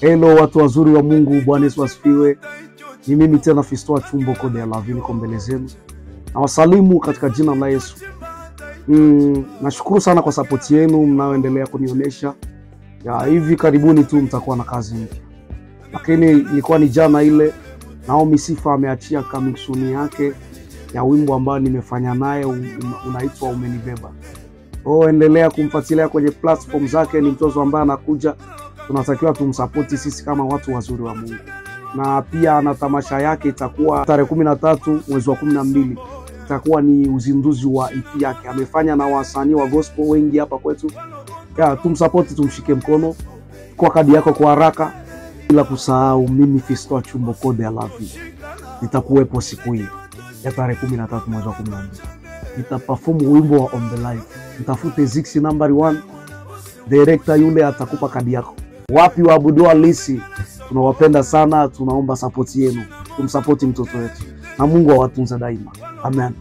Hello watu wazuri wa Mungu, Bwana Yesu asifiwe. Ni mimi tena Fiston Chumbo Code ya Lavi, niko mbele zenu. Na wasalimu katika jina la Yesu. Nashukuru sana kwa support yenu mnaoendelea kunionyesha. Ya hivi karibuni tu mtakuwa na kazi mpya. Lakini ilikuwa ni jana ile Naomi Sifa ameachia coming soon yake ya wimbo ambao nimefanya naye unaitwa Umenibeba. Endelea kumfuatilia kwenye platform zake, ni mtoto ambaye anakuja. Tunatakiwa tumsupport sisi kama watu wazuri wa Mungu. Na pia ana tamasha yake itakuwa tarehe 13 mwezi wa 12. Itakuwa ni uzinduzi wa EP yake. Amefanya na wasanii wa gospel wengi hapa kwetu. Tumsupport, tumshike mkono. Kwa kadi yako kwa haraka, bila kusahau mimi Fiston Chumbo Code ya Lavi. Nitakuwepo siku hii ya tarehe 13 mwezi wa 12. Nitaperform wimbo wa On The Live. Mtafute Zixi number 1. Director yule atakupa kadi yako. Wapi waabudu halisi, tunawapenda sana, tunaomba support yenu. Tumsupport mtoto wetu. Na Mungu awatunze daima. Amen.